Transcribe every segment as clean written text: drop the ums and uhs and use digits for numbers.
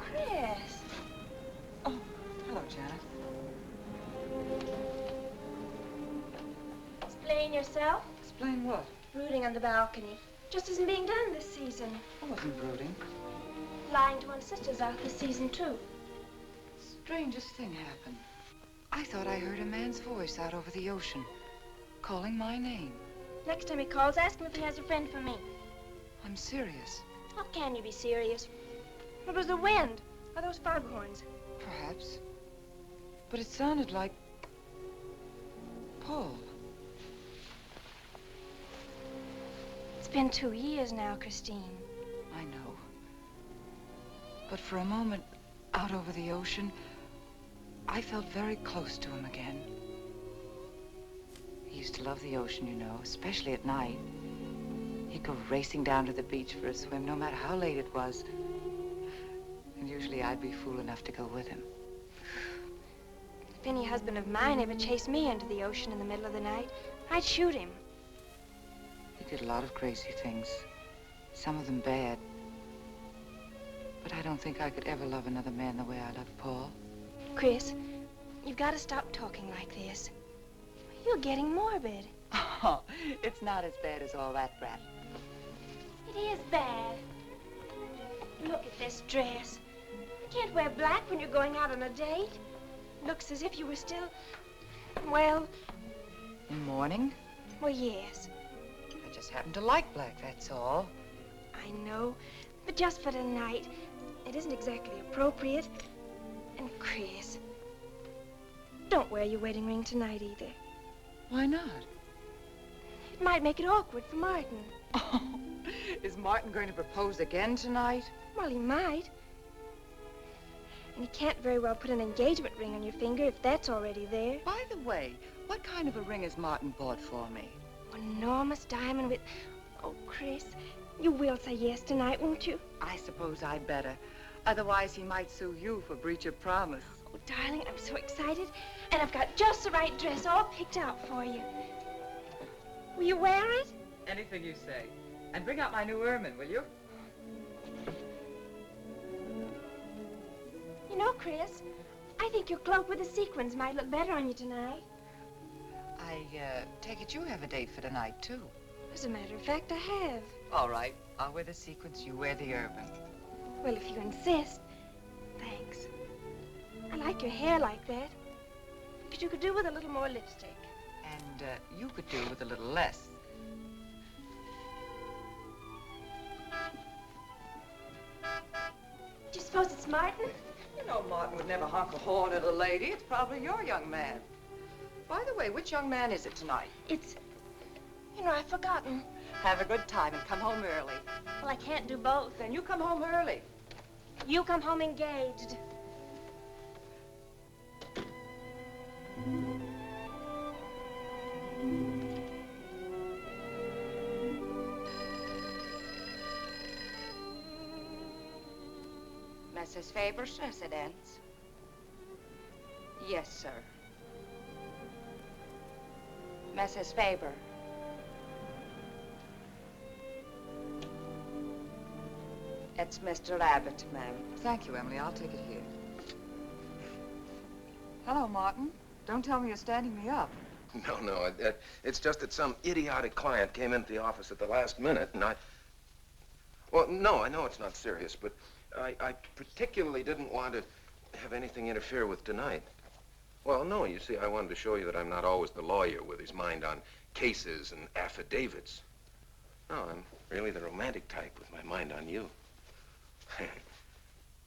Chris. Oh, hello, Janet. Explain yourself. Explain what? Brooding on the balcony. Just isn't being done this season. I wasn't brooding. Lying to one's sisters out this season, too. Strangest thing happened. I thought I heard a man's voice out over the ocean, calling my name. Next time he calls, ask him if he has a friend for me. I'm serious. How can you be serious? It was the wind, or those foghorns. Perhaps. But it sounded like Paul. It's been 2 years now, Christine. I know. But for a moment, out over the ocean, I felt very close to him again. He used to love the ocean, you know, especially at night. He'd go racing down to the beach for a swim, no matter how late it was. And usually I'd be fool enough to go with him. If any husband of mine ever chased me into the ocean in the middle of the night, I'd shoot him. He did a lot of crazy things, some of them bad. But I don't think I could ever love another man the way I loved Paul. Chris, you've got to stop talking like this. You're getting morbid. Oh, it's not as bad as all that, Brat. It is bad. Look at this dress. You can't wear black when you're going out on a date. Looks as if you were still, well... In mourning? Well, yes. I just happen to like black, that's all. I know, but just for tonight, it isn't exactly appropriate. And Chris, don't wear your wedding ring tonight either. Why not? It might make it awkward for Martin. Oh, is Martin going to propose again tonight? Well, he might. And he can't very well put an engagement ring on your finger if that's already there. By the way, what kind of a ring has Martin bought for me? An enormous diamond with... Oh, Chris, you will say yes tonight, won't you? I suppose I'd better. Otherwise, he might sue you for breach of promise. Oh, darling, I'm so excited. And I've got just the right dress all picked out for you. Will you wear it? Anything you say. And bring out my new ermine, will you? You know, Chris, I think your cloak with the sequins might look better on you tonight. I take it you have a date for tonight, too. As a matter of fact, I have. All right. I'll wear the sequins, you wear the ermine. Well, if you insist. Thanks. I like your hair like that. But you could do with a little more lipstick. And you could do with a little less. Do you suppose it's Martin? You know Martin would never honk a horn at a lady. It's probably your young man. By the way, which young man is it tonight? It's... You know, I've forgotten. Have a good time and come home early. Well, I can't do both. Then you come home early. You come home engaged. Mrs. Faber's residence? Yes, sir. Mrs. Faber. It's Mr. Abbott, ma'am. Thank you, Emily. I'll take it here. Hello, Martin. Don't tell me you're standing me up. No, it's just that some idiotic client came into the office at the last minute, and Well, no, I know it's not serious, but I particularly didn't want to have anything interfere with tonight. Well, no, you see, I wanted to show you that I'm not always the lawyer with his mind on cases and affidavits. No, I'm really the romantic type with my mind on you.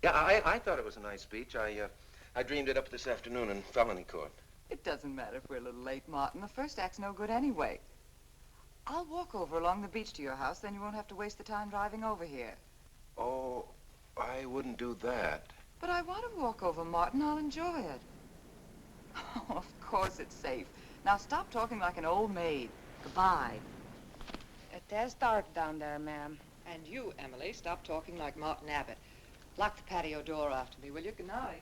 Yeah, I thought it was a nice speech. I dreamed it up this afternoon in felony court. It doesn't matter if we're a little late, Martin. The first act's no good anyway. I'll walk over along the beach to your house, then you won't have to waste the time driving over here. Oh, I wouldn't do that. But I want to walk over, Martin. I'll enjoy it. Oh, of course it's safe. Now stop talking like an old maid. Goodbye. It is dark down there, ma'am. And you, Emily, stop talking like Martin Abbott. Lock the patio door after me, will you? Good night.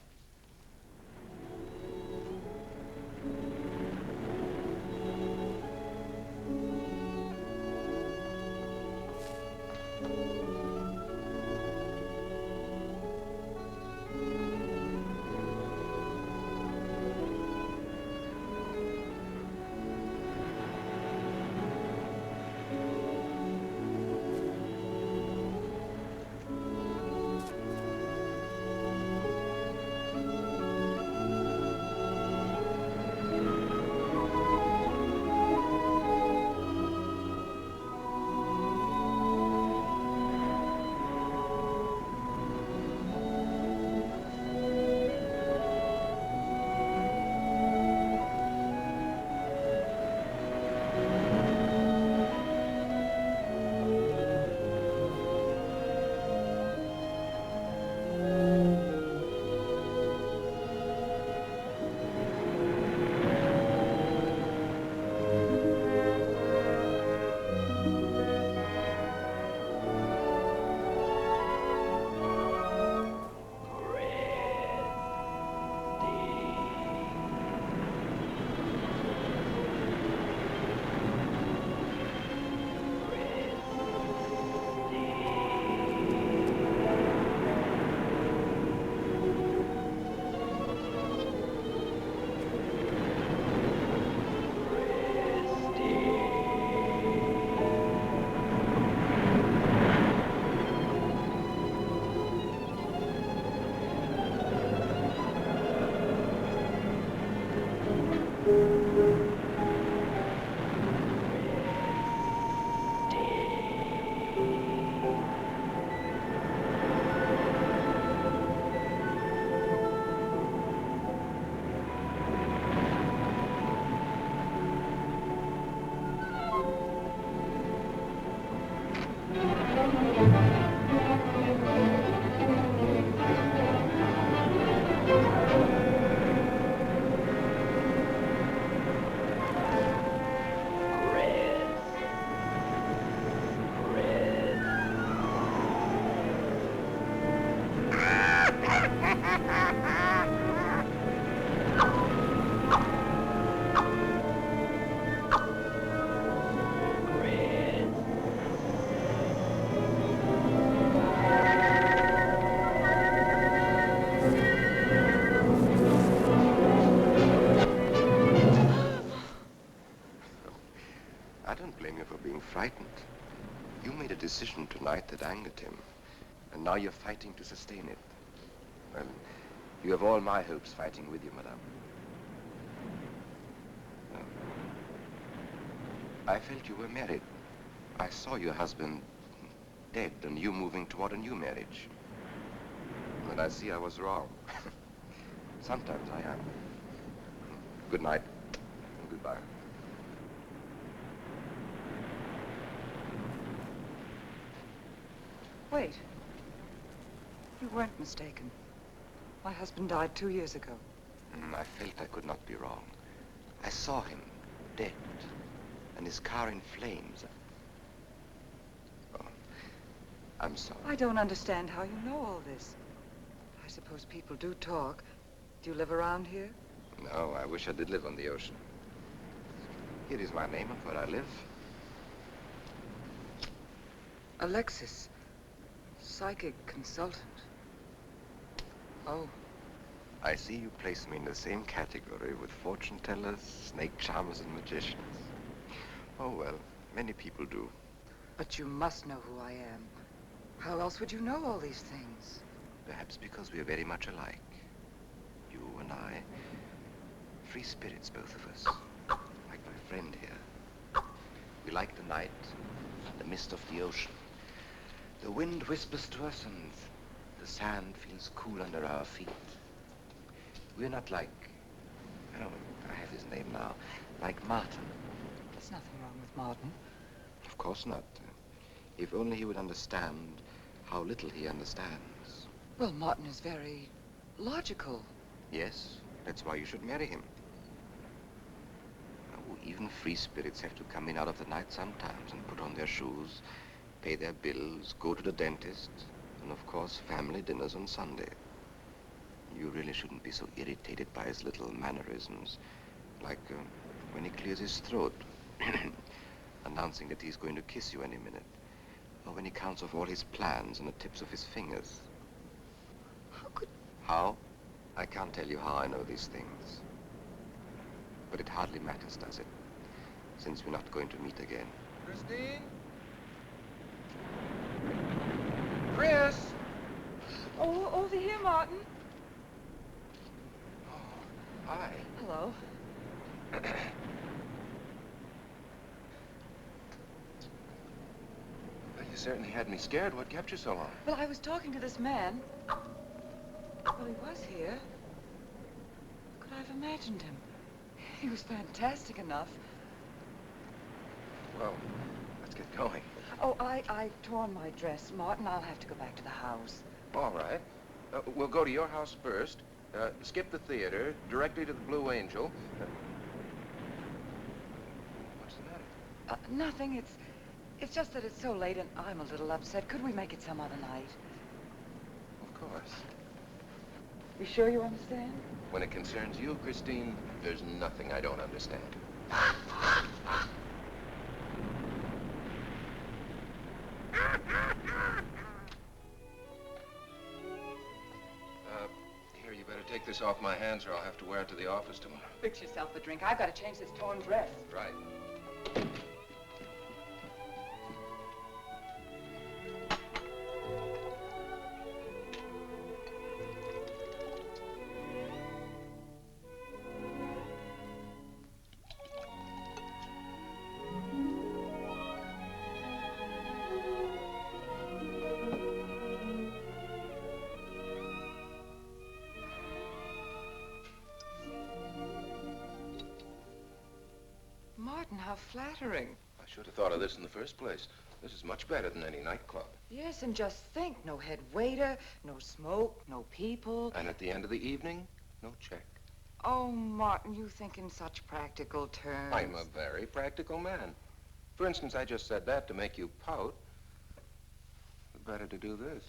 I don't blame you for being frightened. You made a decision tonight that angered him, and now you're fighting to sustain it. Well, you have all my hopes fighting with you, madame. I felt you were married. I saw your husband dead and you moving toward a new marriage. But I see I was wrong. Sometimes I am. Good night and goodbye. Wait. You weren't mistaken. My husband died 2 years ago. I felt I could not be wrong. I saw him dead and his car in flames. Oh, I'm sorry. I don't understand how you know all this. I suppose people do talk. Do you live around here? No, I wish I did live on the ocean. Here is my name and where I live. Alexis. Psychic consultant. Oh. I see you place me in the same category with fortune tellers, snake charmers, and magicians. Oh, well, many people do. But you must know who I am. How else would you know all these things? Perhaps because we are very much alike. You and I. Free spirits, both of us. Like my friend here. We like the night, the mist of the ocean. The wind whispers to us and the sand feels cool under our feet. We're not like, oh, I have his name now, like Martin. There's nothing wrong with Martin. Of course not. If only he would understand how little he understands. Well, Martin is very logical. Yes, that's why you should marry him. Oh, even free spirits have to come in out of the night sometimes and put on their shoes, pay their bills, go to the dentist, and of course, family dinners on Sunday. You really shouldn't be so irritated by his little mannerisms, like when he clears his throat, announcing that he's going to kiss you any minute, or when he counts off all his plans on the tips of his fingers. How could... How? I can't tell you how I know these things. But it hardly matters, does it? Since we're not going to meet again. Christine? Chris! Oh, over here, Martin. Hi. Hello. Well, you certainly had me scared. What kept you so long? Well, I was talking to this man. Well, he was here. Could I have imagined him? He was fantastic enough. Well, let's get going. Oh, I've torn my dress, Martin. I'll have to go back to the house. All right. We'll go to your house first. Skip the theater, directly to the Blue Angel. What's the matter? Nothing. It's just that it's so late and I'm a little upset. Could we make it some other night? Of course. You sure you understand? When it concerns you, Christine, there's nothing I don't understand. Here, you better take this off my hands or I'll have to wear it to the office tomorrow. Fix yourself a drink. I've got to change this torn dress. Right. flattering. I should have thought of this in the first place. This is much better than any nightclub. Yes, and just think, no head waiter, no smoke, no people. And at the end of the evening, no check. Oh, Martin, you think in such practical terms. I'm a very practical man. For instance, I just said that to make you pout. Better to do this.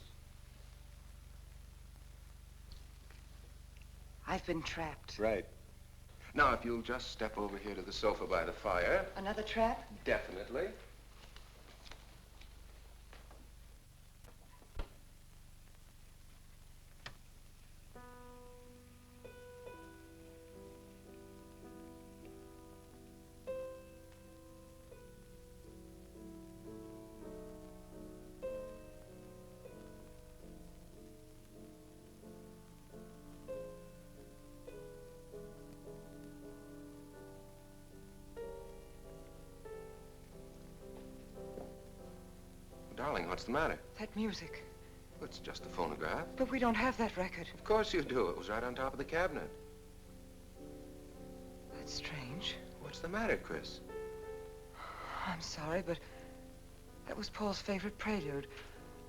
I've been trapped. Right. Now, if you'll just step over here to the sofa by the fire. Another trap? Definitely. Darling, what's the matter? That music. It's just a phonograph. But we don't have that record. Of course you do. It was right on top of the cabinet. That's strange. What's the matter, Chris? I'm sorry, but that was Paul's favorite prelude.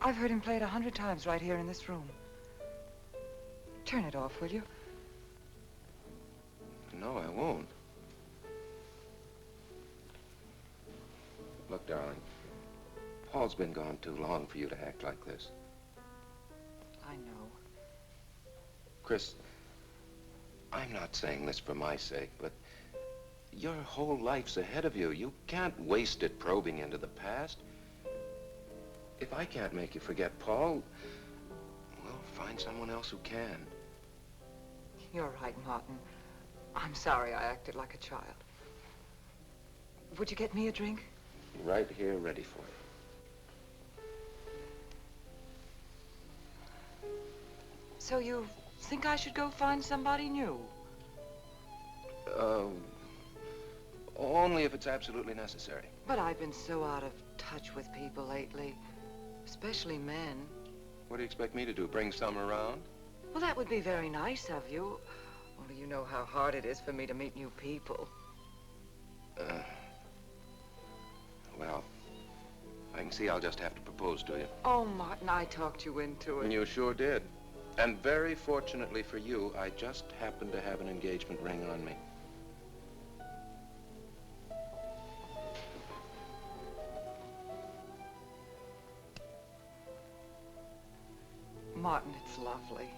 I've heard him play it 100 times right here in this room. Turn it off, will you? No, I won't. Look, darling. Paul's been gone too long for you to act like this. I know. Chris, I'm not saying this for my sake, but your whole life's ahead of you. You can't waste it probing into the past. If I can't make you forget Paul, well, find someone else who can. You're right, Martin. I'm sorry I acted like a child. Would you get me a drink? Right here, ready for you. So you think I should go find somebody new? Only if it's absolutely necessary. But I've been so out of touch with people lately, especially men. What do you expect me to do, bring some around? Well, that would be very nice of you. Only you know how hard it is for me to meet new people. Well, I can see I'll just have to propose to you. Oh, Martin, I talked you into it. And you sure did. And very fortunately for you, I just happened to have an engagement ring on me. Martin, it's lovely.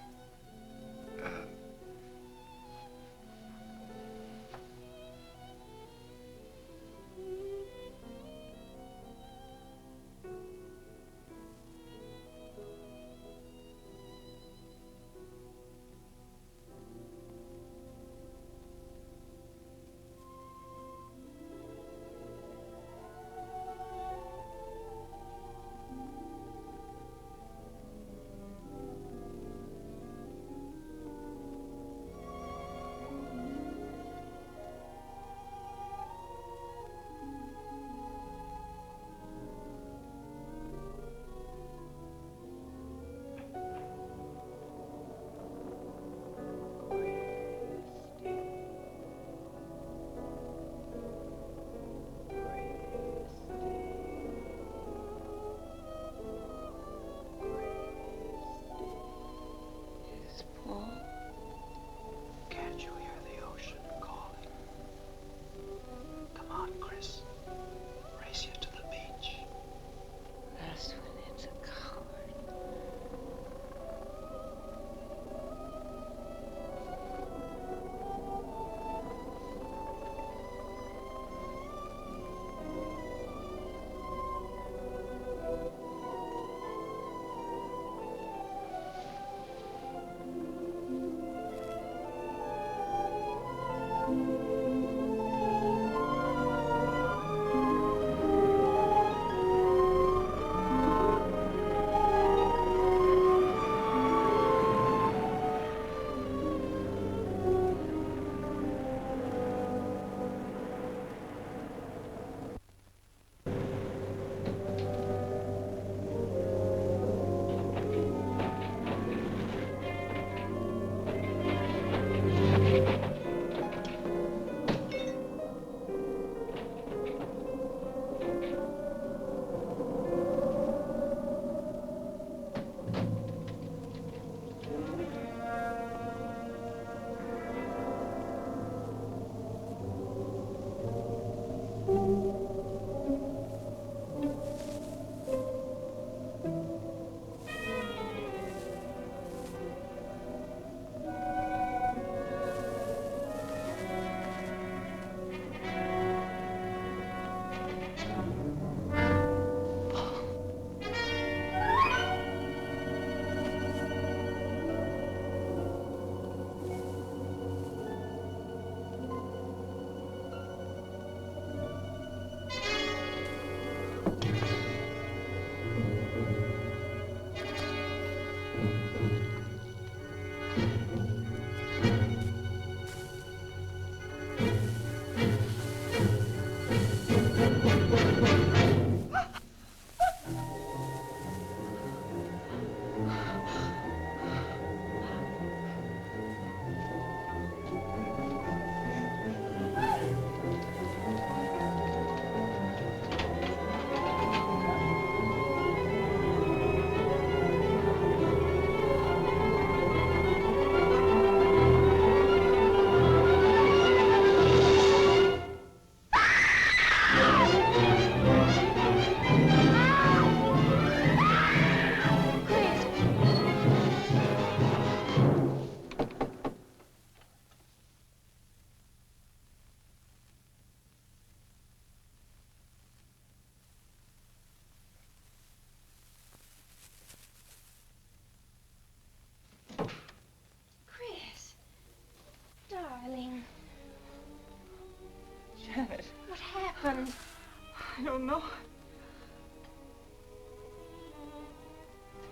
don't know.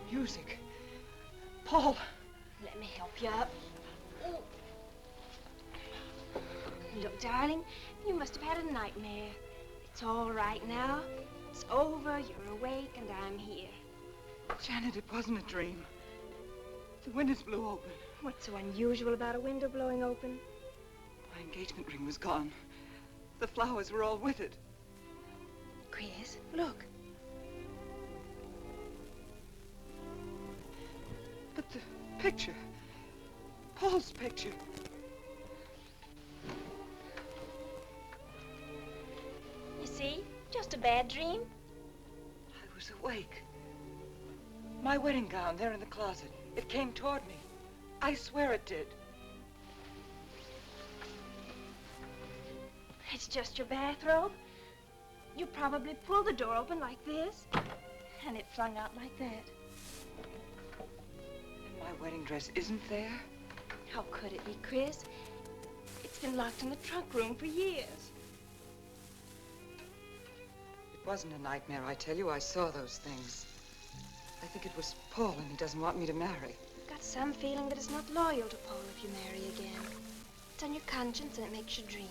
The music. Paul. Let me help you up. Ooh. Look, darling, you must have had a nightmare. It's all right now. It's over, you're awake, and I'm here. Janet, it wasn't a dream. The windows blew open. What's so unusual about a window blowing open? My engagement ring was gone. The flowers were all with it. Chris, look. But the picture. Paul's picture. You see? Just a bad dream. I was awake. My wedding gown there in the closet. It came toward me. I swear it did. It's just your bathrobe. You probably pulled the door open like this, and it flung out like that. And my wedding dress isn't there? How could it be, Chris? It's been locked in the trunk room for years. It wasn't a nightmare, I tell you. I saw those things. I think it was Paul, and he doesn't want me to marry. I've got some feeling that it's not loyal to Paul if you marry again. It's on your conscience and it makes you dream.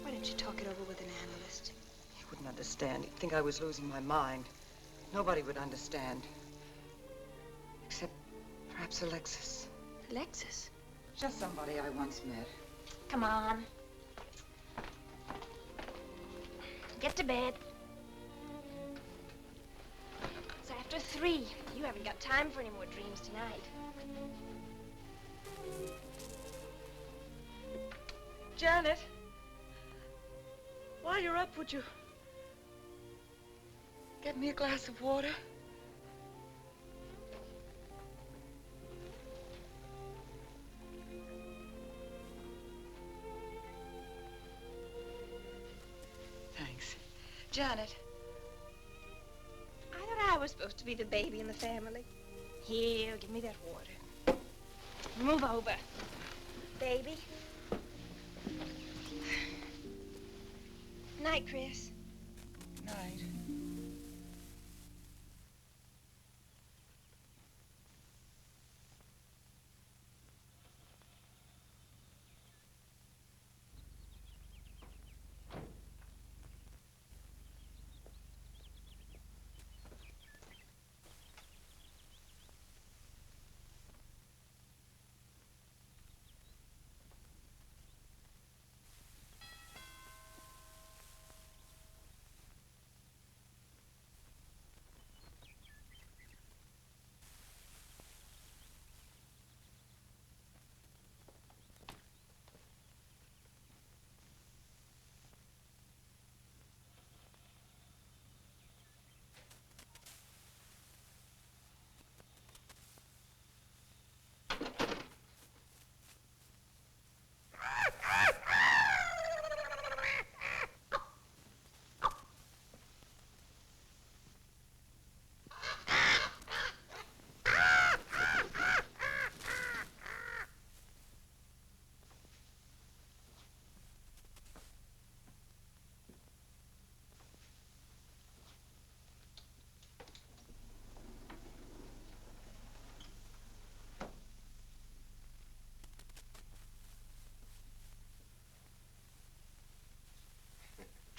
Why don't you talk it over with an analyst? He wouldn't understand. He'd think I was losing my mind. Nobody would understand. Except perhaps Alexis. Alexis? Just somebody I once met. Come on. Get to bed. It's after 3. You haven't got time for any more dreams tonight. Janet, while you're up, would you get me a glass of water? Thanks. Janet. I thought I was supposed to be the baby in the family. Here, give me that water. Move over. Baby. Night, Chris. Night.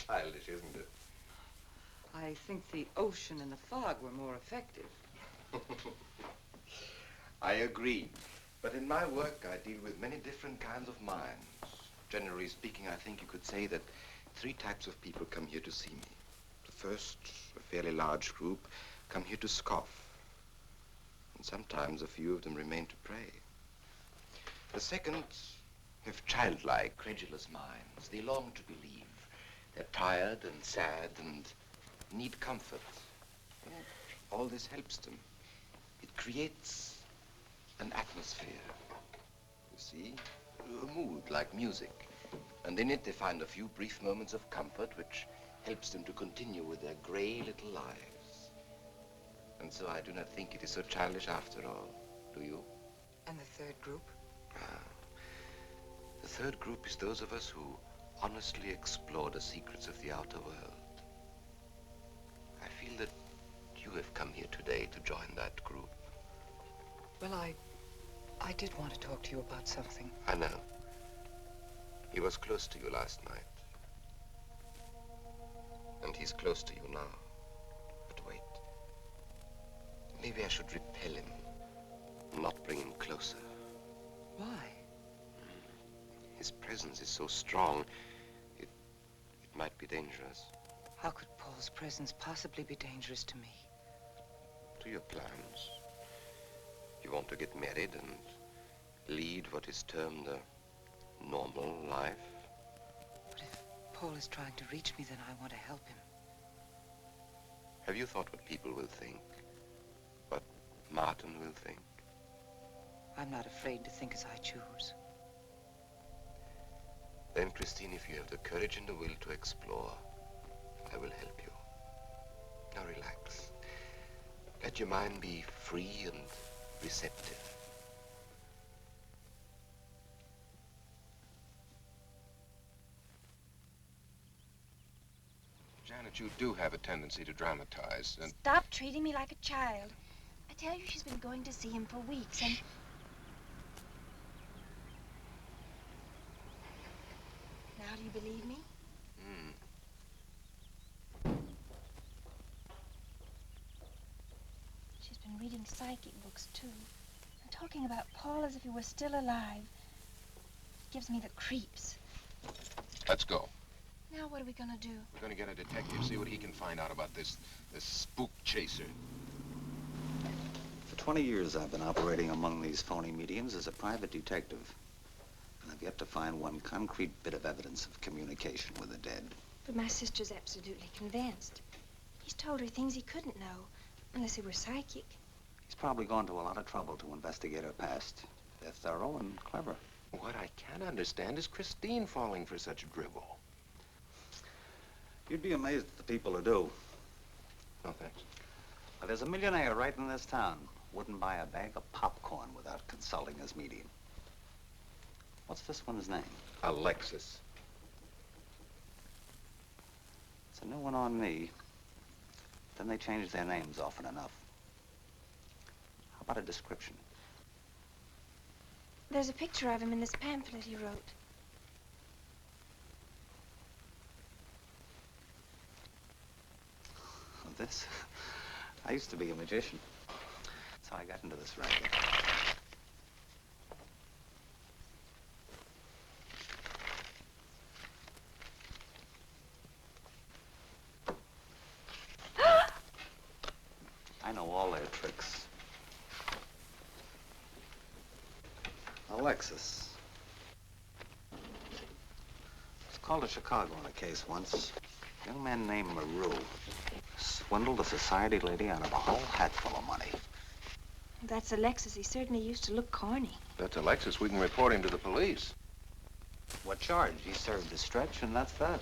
Childish, isn't it? I think the ocean and the fog were more effective. I agree. But in my work, I deal with many different kinds of minds. Generally speaking, I think you could say that 3 types of people come here to see me. The first, a fairly large group, come here to scoff. And sometimes a few of them remain to pray. The second have childlike, credulous minds. They long to believe. They're tired and sad and need comfort. And all this helps them. It creates an atmosphere, you see, a mood like music. And in it they find a few brief moments of comfort which helps them to continue with their gray little lives. And so I do not think it is so childish after all, do you? And the third group? The third group is those of us who honestly explore the secrets of the outer world. to have come here today to join that group? Well, I did want to talk to you about something. I know. He was close to you last night. And he's close to you now. But wait. Maybe I should repel him. Not bring him closer. Why? His presence is so strong, it might be dangerous. How could Paul's presence possibly be dangerous to me? To your plans. You want to get married and lead what is termed a normal life. But if Paul is trying to reach me, then I want to help him. Have you thought what people will think? What Martin will think? I'm not afraid to think as I choose. Then, Christine, if you have the courage and the will to explore, I will help you. Now relax. Let your mind be free and receptive. Janet, you do have a tendency to dramatize, and... Stop treating me like a child. I tell you, she's been going to see him for weeks, and... Now do you believe me? She's been reading psychic books, too. And talking about Paul as if he were still alive. It gives me the creeps. Let's go. Now what are we gonna do? We're gonna get a detective, see what he can find out about this spook chaser. For 20 years, I've been operating among these phony mediums as a private detective. And I've yet to find one concrete bit of evidence of communication with the dead. But my sister's absolutely convinced. He's told her things he couldn't know, unless he were psychic. He's probably gone to a lot of trouble to investigate her past. They're thorough and clever. What I can't understand is Christine falling for such drivel. You'd be amazed at the people who do. No, thanks. Now, there's a millionaire right in this town. Wouldn't buy a bag of popcorn without consulting his medium. What's this one's name? Alexis. It's a new one on me. Then they change their names often enough. How about a description? There's a picture of him in this pamphlet he wrote. This? I used to be a magician. That's how I got into this racket. I know all their tricks. Alexis. I was called to Chicago on a case once. A young man named Maru swindled a society lady out of a whole hatful of money. That's Alexis. He certainly used to look corny. That's Alexis. We can report him to the police. What charge? He served his stretch, and that's that.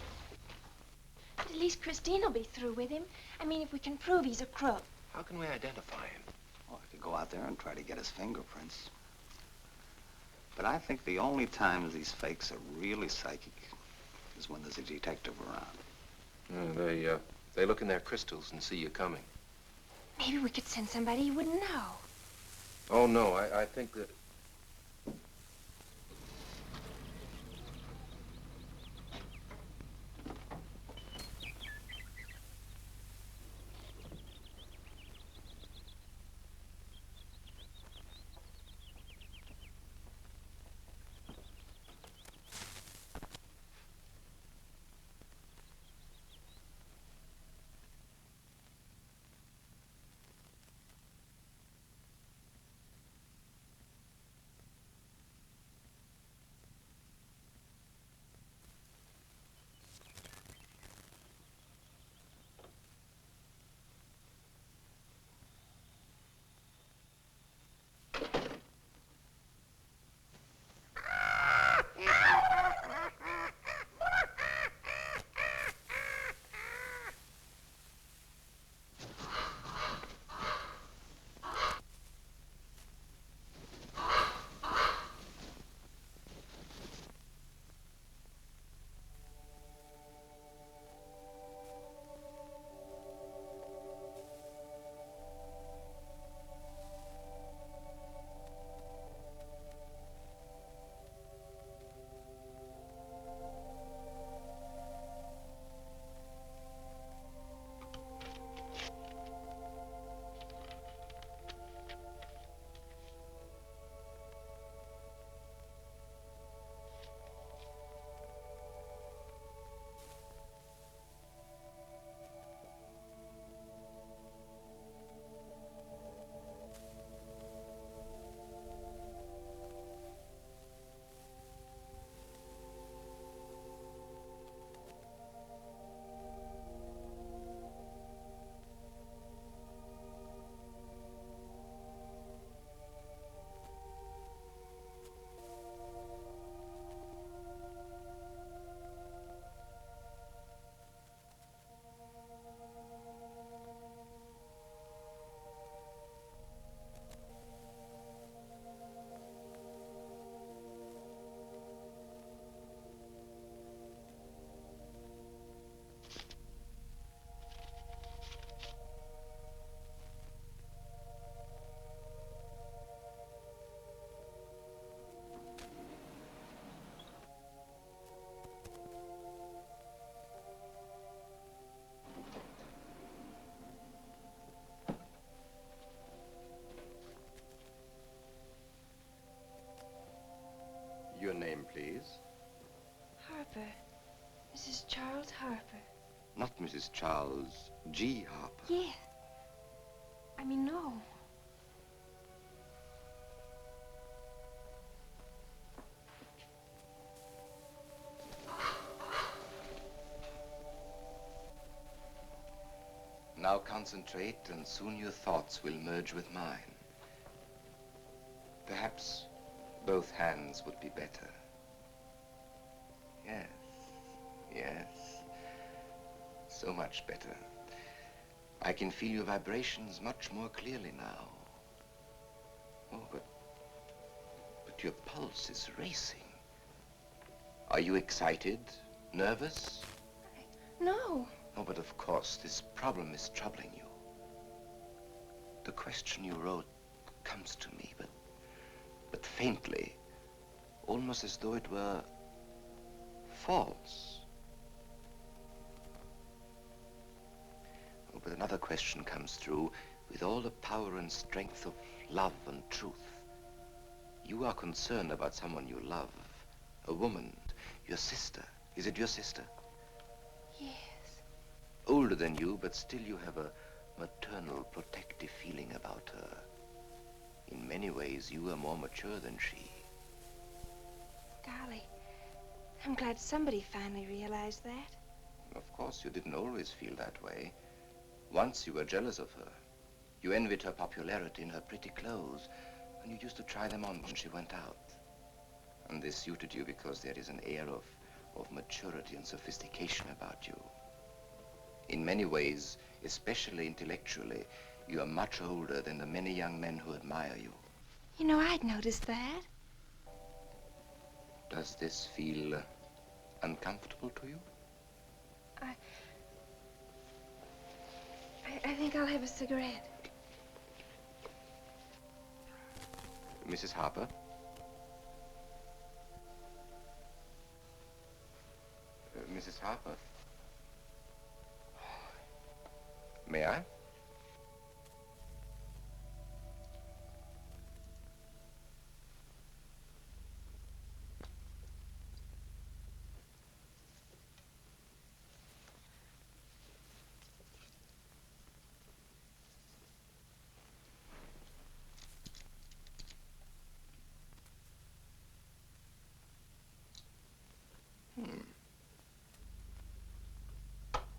But at least Christine will be through with him. I mean, if we can prove he's a crook. How can we identify him? Well, I could go out there and try to get his fingerprints. But I think the only times these fakes are really psychic is when there's a detective around. They look in their crystals and see you coming. Maybe we could send somebody he wouldn't know. Oh, no, I think that... your name, please? Harper. Mrs. Charles Harper. Not Mrs. Charles G. Harper. Yeah. I mean, no. Now concentrate, and soon your thoughts will merge with mine. Perhaps both hands would be better. Yes, yes. So much better. I can feel your vibrations much more clearly now. Oh, but your pulse is racing. Are you excited? Nervous? No. Oh, but of course, this problem is troubling you. The question you wrote comes to me, but faintly, almost as though it were false. Oh, but another question comes through with all the power and strength of love and truth. You are concerned about someone you love, a woman, your sister. Is it your sister? Yes. Older than you, but still you have a maternal, protective feeling about her. In many ways, you are more mature than she. Golly, I'm glad somebody finally realized that. Of course, you didn't always feel that way. Once you were jealous of her. You envied her popularity and her pretty clothes, and you used to try them on when she went out. And this suited you because there is an air of maturity and sophistication about you. In many ways, especially intellectually, you are much older than the many young men who admire you. You know, I'd noticed that. Does this feel uncomfortable to you? I think I'll have a cigarette. Mrs. Harper? Mrs. Harper? May I?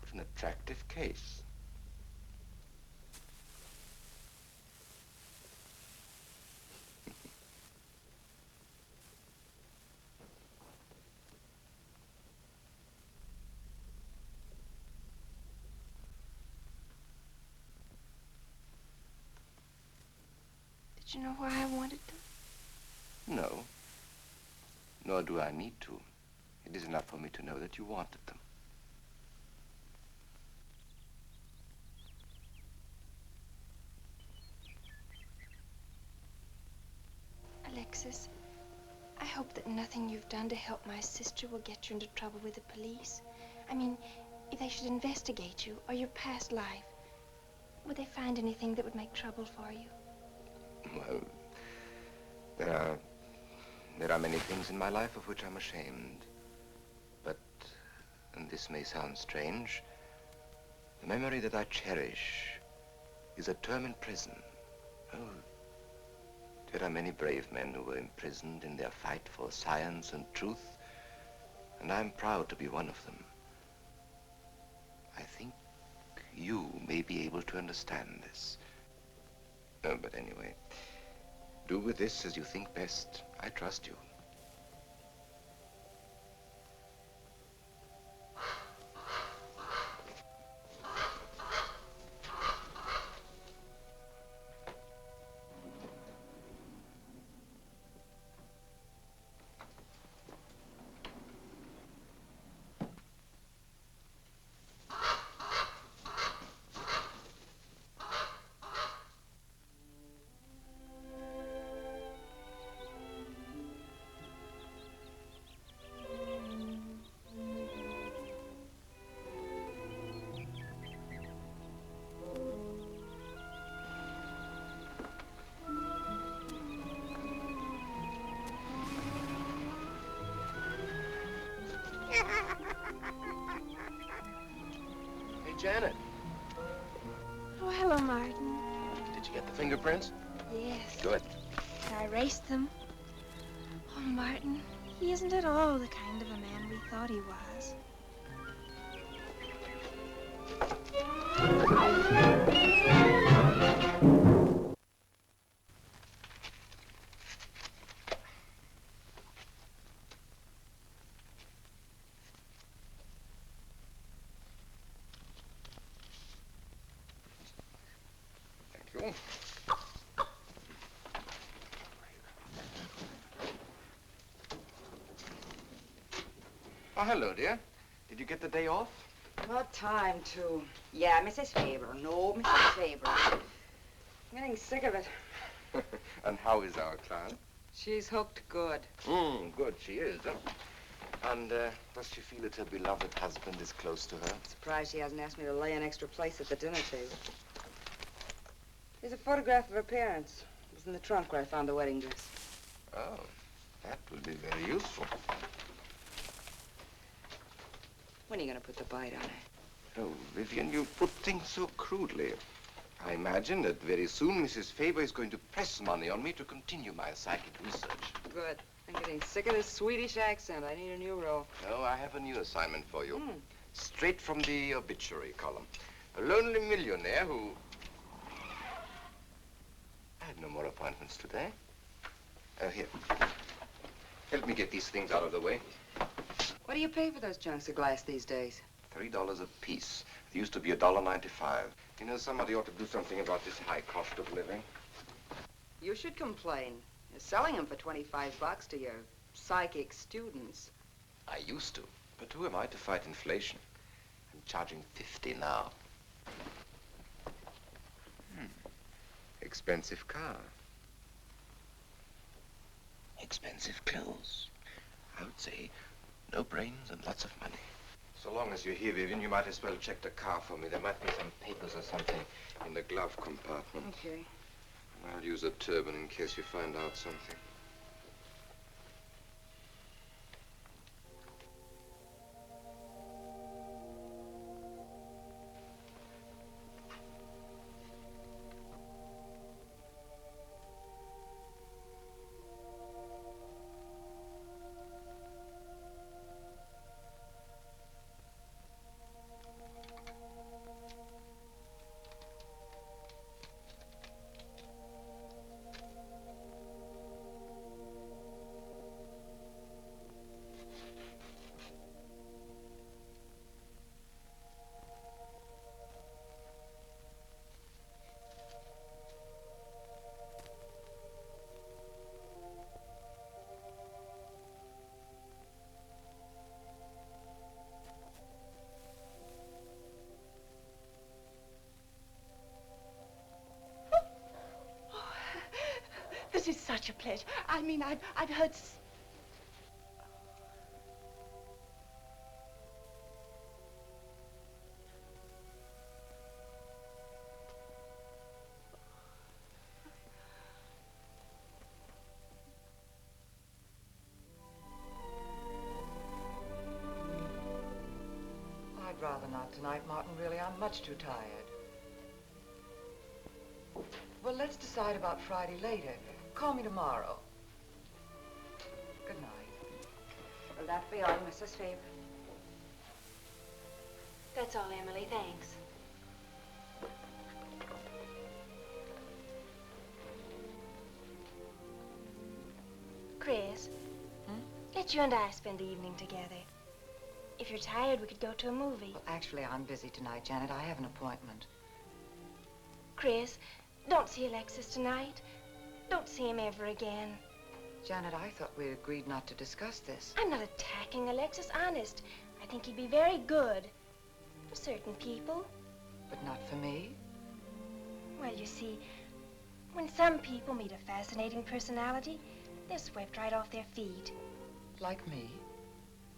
What an attractive case. Did you know why I wanted them? No. Nor do I need to. It is enough for me to know that you wanted them. Alexis, I hope that nothing you've done to help my sister will get you into trouble with the police. I mean, if they should investigate you or your past life, would they find anything that would make trouble for you? Well, there are many things in my life of which I'm ashamed. But, and this may sound strange, the memory that I cherish is a term in prison. Oh, there are many brave men who were imprisoned in their fight for science and truth, and I'm proud to be one of them. I think you may be able to understand this. But anyway, do with this as you think best. I trust you. blueprints? Yes. Good. I raced them. Oh, Martin, he isn't at all the kind of a man we thought he was. Thank you. Oh, hello, dear. Did you get the day off? What time to? Yeah, Mrs. Faber. No, Mrs. Faber. I'm getting sick of it. And how is our client? She's hooked good. Good, she is. And does she feel that her beloved husband is close to her? Surprised she hasn't asked me to lay an extra place at the dinner table. Here's a photograph of her parents. It was in the trunk where I found the wedding dress. Oh, that will be very useful. When are you going to put the bite on it? Oh, Vivian, you put things so crudely. I imagine that very soon Mrs. Faber is going to press money on me to continue my psychic research. Good. I'm getting sick of this Swedish accent. I need a new role. No, I have a new assignment for you. Straight from the obituary column. A lonely millionaire who... I had no more appointments today. Here. Help me get these things out of the way. What do you pay for those junks of glass these days? $3 a piece. It used to be $1.95. You know, somebody ought to do something about this high cost of living. You should complain. You're selling them for 25 bucks to your psychic students. I used to. But who am I to fight inflation? I'm charging 50 now. Expensive car. Expensive clothes. I would say no brains and lots of money. So long as you're here, Vivian, you might as well check the car for me. There might be some papers or something in the glove compartment. Okay. I'll use a turban in case you find out something. This is such a pleasure. I mean, I've heard... I'd rather not tonight, Martin, really. I'm much too tired. Well, let's decide about Friday later. Call me tomorrow. Good night. Will that be all, Mrs. Faber? That's all, Emily. Thanks. Chris, let you and I spend the evening together. If you're tired, we could go to a movie. Well, actually, I'm busy tonight, Janet. I have an appointment. Chris, don't see Alexis tonight. Don't see him ever again. Janet, I thought we agreed not to discuss this. I'm not attacking Alexis, honest. I think he'd be very good for certain people. But not for me? Well, you see, when some people meet a fascinating personality, they're swept right off their feet. Like me?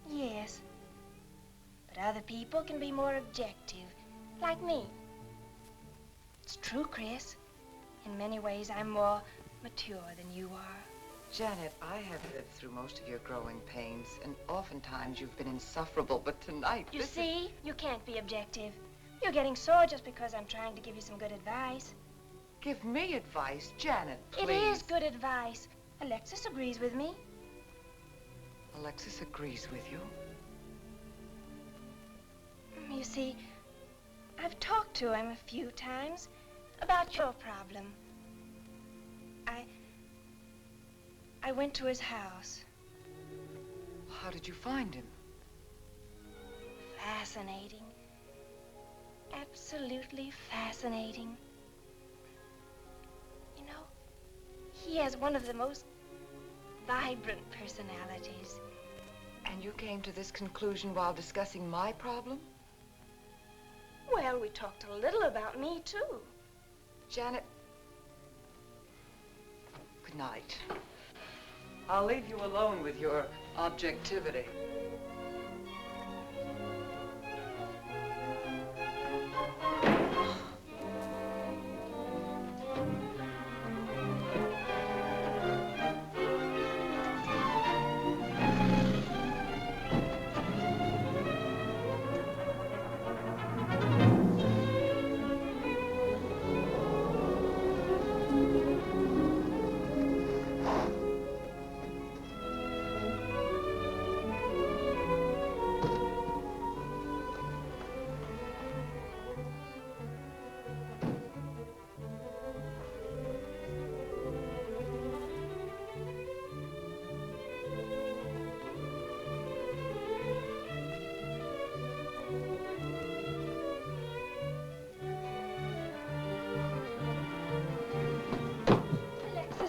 Yes. But other people can be more objective, like me. It's true, Chris. In many ways, I'm more mature than you are. Janet, I have lived through most of your growing pains, and oftentimes you've been insufferable, but tonight, You see, you can't be objective. You're getting sore just because I'm trying to give you some good advice. give me advice, Janet, please. It is good advice. Alexis agrees with me. Alexis agrees with you? You see, I've talked to him a few times about your problem. I went to his house. How did you find him? Fascinating. Absolutely fascinating. You know, he has one of the most vibrant personalities. And you came to this conclusion while discussing my problem? Well, we talked a little about me, too. Janet, good night. I'll leave you alone with your objectivity.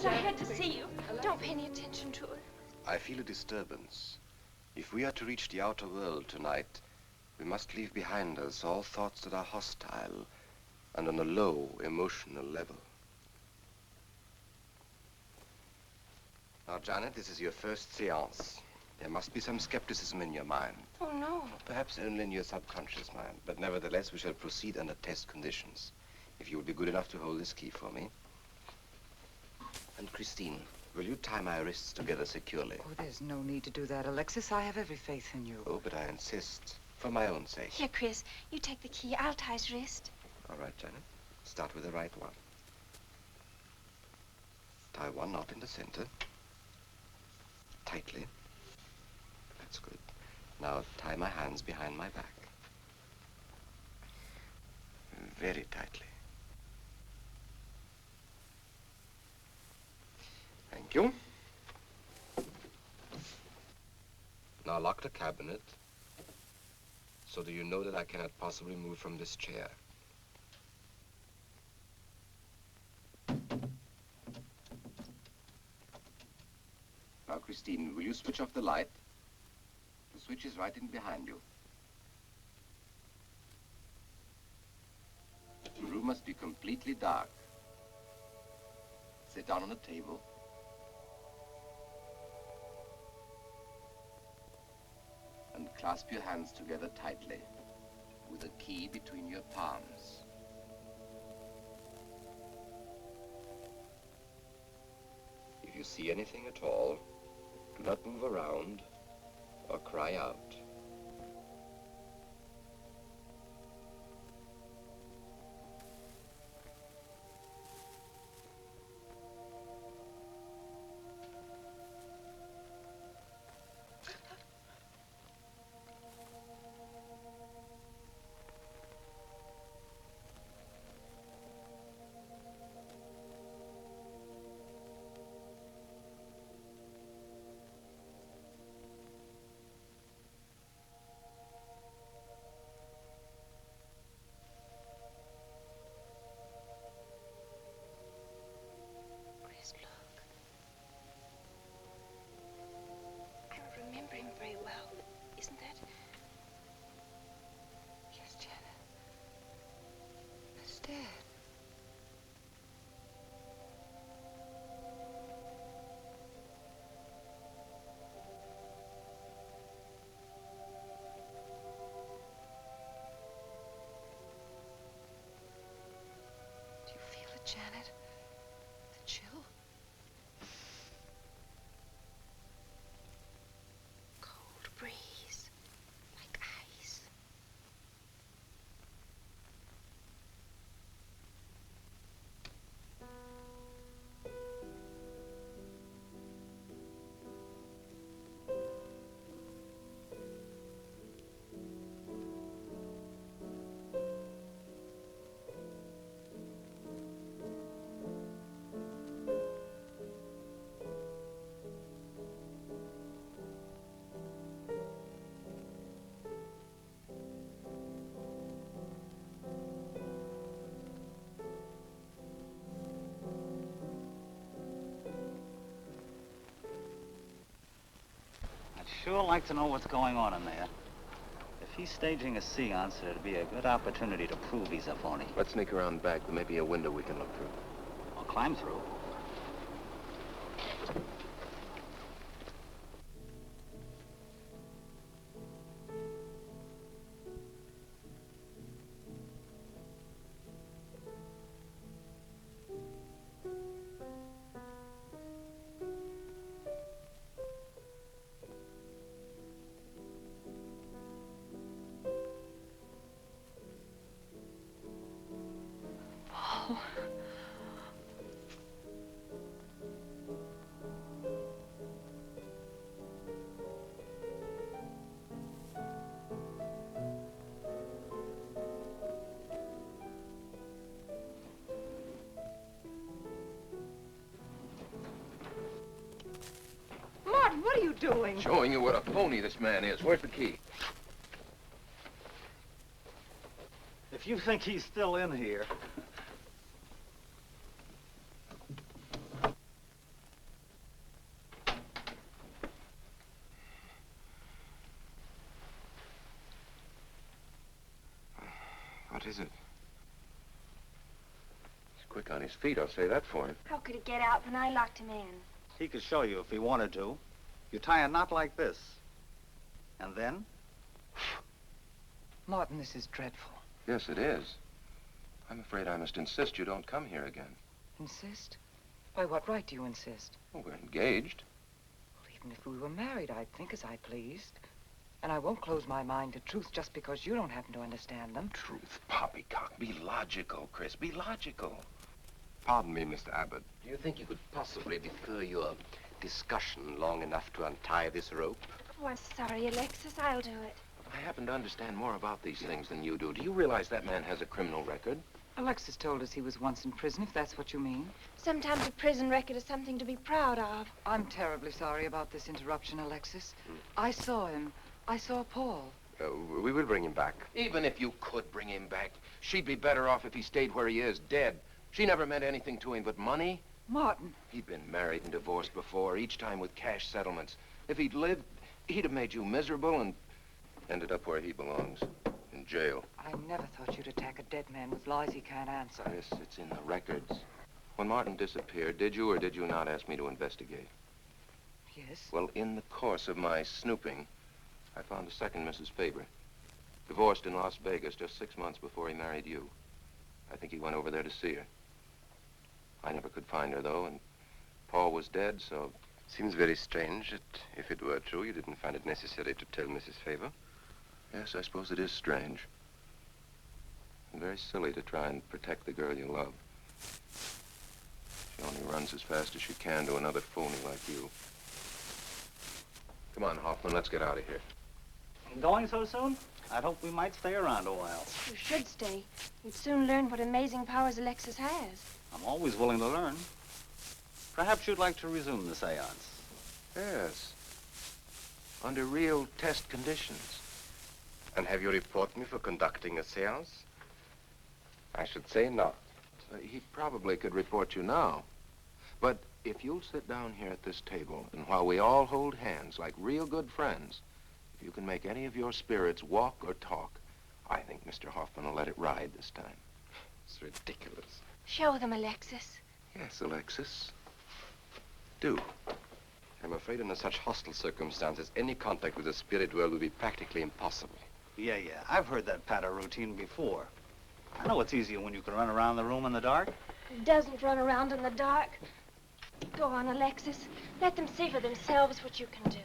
I had to see you. Don't pay any attention to her. I feel a disturbance. If we are to reach the outer world tonight, we must leave behind us all thoughts that are hostile and on a low emotional level. Now, Janet, this is your first seance. There must be some skepticism in your mind. Oh, no. Perhaps only in your subconscious mind, but nevertheless, we shall proceed under test conditions. If you will be good enough to hold this key for me. And Christine, will you tie my wrists together securely? Oh, there's no need to do that, Alexis. I have every faith in you. Oh, but I insist, for my own sake. Here, Chris, you take the key. I'll tie his wrist. All right, Janet. Start with the right one. Tie one knot in the center. Tightly. That's good. Now tie my hands behind my back. Very tightly. Thank you. Now lock the cabinet. So do you know that I cannot possibly move from this chair? Now, Christine, will you switch off the light? The switch is right in behind you. The room must be completely dark. Sit down on the table. And clasp your hands together tightly, with a key between your palms. If you see anything at all, do not move around or cry out. sure like to know what's going on in there. If he's staging a seance, it'd be a good opportunity to prove he's a phony. Let's sneak around back. There may be a window we can look through. I'll climb through. Martin, what are you doing? Showing you what a phony this man is. Where's the key? If you think he's still in here... What is it? He's quick on his feet, I'll say that for him. How could he get out when I locked him in? He could show you if he wanted to. You tie a knot like this. And then? Martin, this is dreadful. Yes, it is. I'm afraid I must insist you don't come here again. Insist? By what right do you insist? Well, we're engaged. Well, even if we were married, I'd think as I pleased. And I won't close my mind to truth just because you don't happen to understand them. Truth, poppycock. Be logical, Chris. Be logical. Pardon me, Mr. Abbott. Do you think you could possibly defer your discussion long enough to untie this rope? Oh, I'm sorry, Alexis. I'll do it. I happen to understand more about these things than you do. Do you realize that man has a criminal record? Alexis told us he was once in prison, if that's what you mean. Sometimes a prison record is something to be proud of. I'm terribly sorry about this interruption, Alexis. I saw him. I saw Paul. We will bring him back. Even if you could bring him back, she'd be better off if he stayed where he is, dead. She never meant anything to him but money. Martin. He'd been married and divorced before, each time with cash settlements. If he'd lived, he'd have made you miserable and ended up where he belongs, in jail. I never thought you'd attack a dead man with lies he can't answer. Yes, it's in the records. When Martin disappeared, did you or did you not ask me to investigate? Yes. Well, in the course of my snooping, I found a second Mrs. Faber, divorced in Las Vegas just 6 months before he married you. I think he went over there to see her. I never could find her, though, and Paul was dead, so... Seems very strange that if it were true, you didn't find it necessary to tell Mrs. Faber. Yes, I suppose it is strange. And very silly to try and protect the girl you love. She only runs as fast as she can to another phony like you. Come on, Hoffman, let's get out of here. Going so soon? I'd hope we might stay around a while. You should stay. You'd soon learn what amazing powers Alexis has. I'm always willing to learn. Perhaps you'd like to resume the seance. Yes. Under real test conditions. And have you report me for conducting a seance? I should say not. He probably could report you now. But if you'll sit down here at this table, and while we all hold hands like real good friends, if you can make any of your spirits walk or talk, I think Mr. Hoffman will let it ride this time. It's ridiculous. Show them, Alexis. Yes, Alexis. Do. I'm afraid under such hostile circumstances, any contact with the spirit world would be practically impossible. Yeah. I've heard that patter routine before. I know it's easier when you can run around the room in the dark. He doesn't run around in the dark. Go on, Alexis. Let them see for themselves what you can do.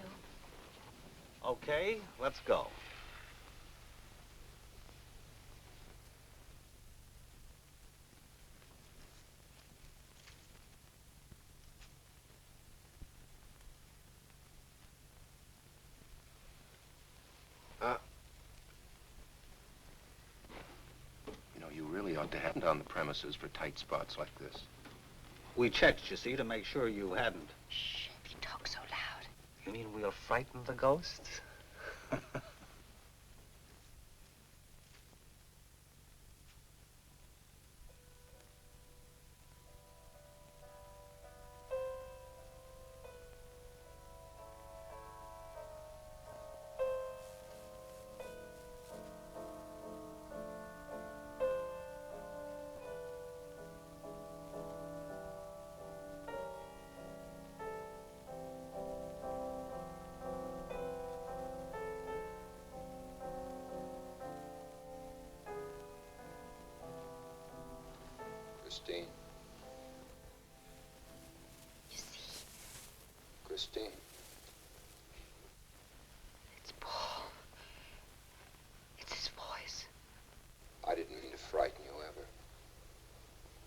Okay, let's go. You really ought to have on the premises for tight spots like this. We checked, you see, to make sure you hadn't. Shh, if you talk so loud. You mean we'll frighten the ghosts? Christine. You see, Christine. it's Paul. It's his voice. I didn't mean to frighten you ever.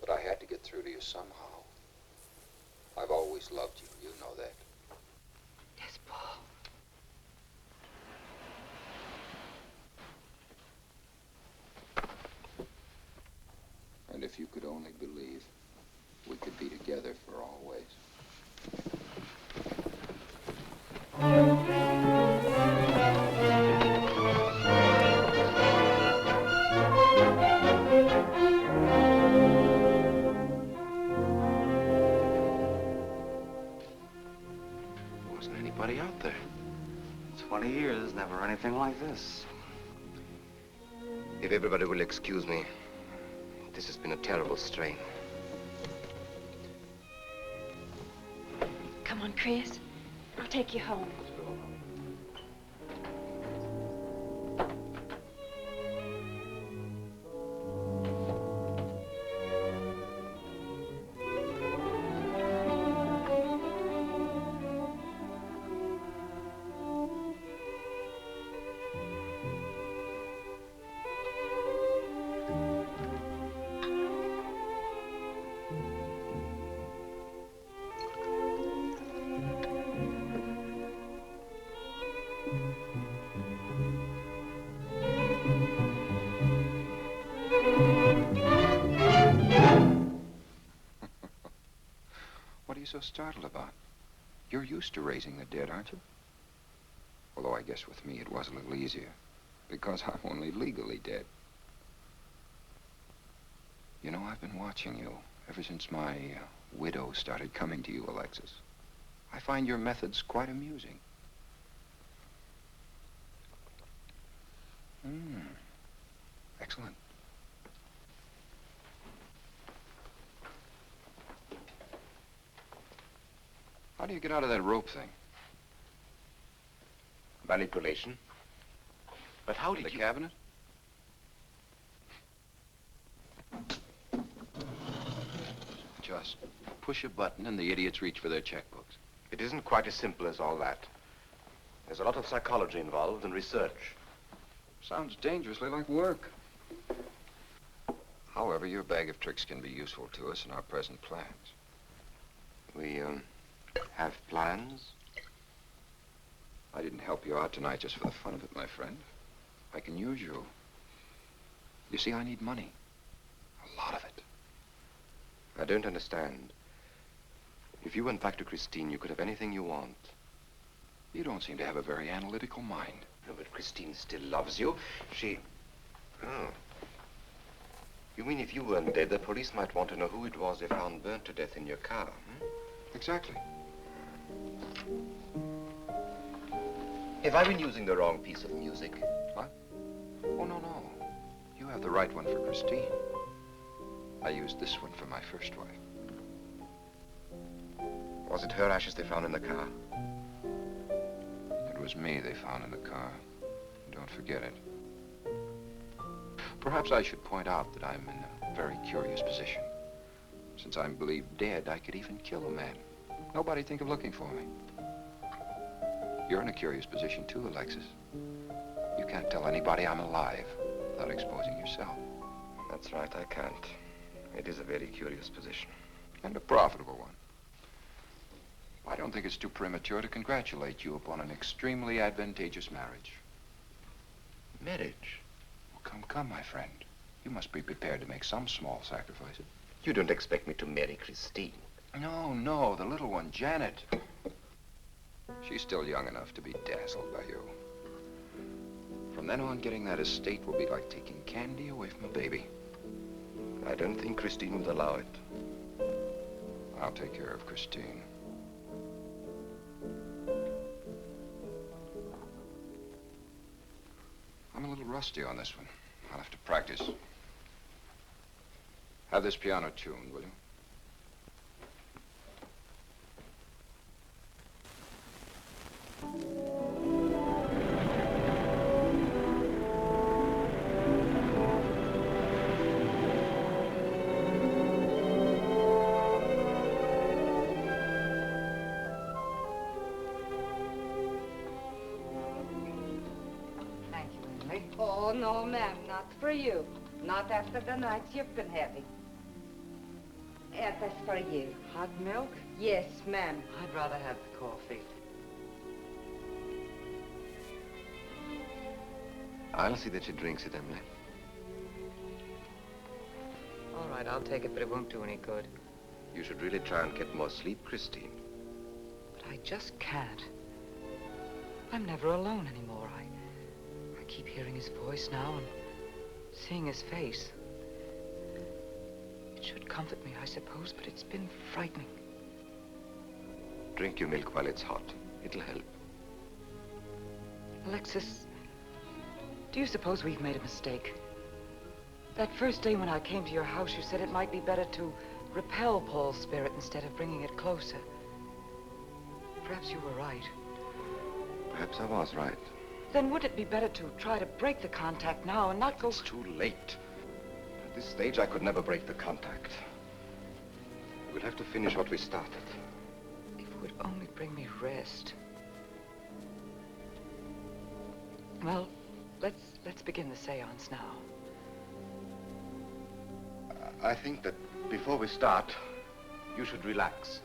But I had to get through to you somehow. I've always loved you. You know that. Yes, Paul. And if you could only believe, we could be together for always. Wasn't anybody out there. 20 years, never anything like this. If everybody will excuse me, this has been a terrible strain. Come on, Chris. I'll take you home. What are you so startled about? You're used to raising the dead, aren't you? Although I guess with me it was a little easier, because I'm only legally dead. You know, I've been watching you ever since my widow started coming to you, Alexis. I find your methods quite amusing. Excellent. How do you get out of that rope thing? Manipulation. But how did The you... cabinet? Just push a button and the idiots reach for their checkbooks. It isn't quite as simple as all that. There's a lot of psychology involved and research. Sounds dangerously like work. However, your bag of tricks can be useful to us in our present plans. We, have plans? I didn't help you out tonight just for the fun of it, my friend. I can use you. You see, I need money. A lot of it. I don't understand. If you went back to Christine, you could have anything you want. You don't seem to have a very analytical mind. No, but Christine still loves you. She... Oh. You mean if you weren't dead, the police might want to know who it was they found burnt to death in your car, hmm? Exactly. Have I been using the wrong piece of music? What? Oh, no, no. You have the right one for Christine. I used this one for my first wife. Was it her ashes they found in the car? It was me they found in the car. Don't forget it. Perhaps I should point out that I'm in a very curious position. Since I'm believed dead, I could even kill a man. Nobody'd think of looking for me. You're in a curious position too, Alexis. You can't tell anybody I'm alive without exposing yourself. That's right, I can't. It is a very curious position. And a profitable one. I don't think it's too premature to congratulate you upon an extremely advantageous marriage. Marriage? Well, come, my friend. You must be prepared to make some small sacrifices. You don't expect me to marry Christine? No, the little one, Janet. She's still young enough to be dazzled by you. From then on, getting that estate will be like taking candy away from a baby. I don't think Christine would allow it. I'll take care of Christine. I'm a little rusty on this one. I'll have to practice. Have this piano tuned, will you? Oh, no, ma'am, not for you. Not after the nights you've been having. And that's for you. Hot milk? Yes, ma'am. I'd rather have the coffee. I'll see that she drinks it, Emily. All right, I'll take it, but it won't do any good. You should really try and get more sleep, Christine. But I just can't. I'm never alone anymore. I keep hearing his voice now and seeing his face. It should comfort me, I suppose, but it's been frightening. Drink your milk while it's hot. It'll help. Alexis, do you suppose we've made a mistake? That first day when I came to your house, you said it might be better to repel Paul's spirit instead of bringing it closer. Perhaps you were right. Perhaps I was right. Then would it be better to try to break the contact now and not go... It's too late. At this stage, I could never break the contact. We'll have to finish what we started. If it would only bring me rest. Well, let's begin the seance now. I think that before we start, you should relax.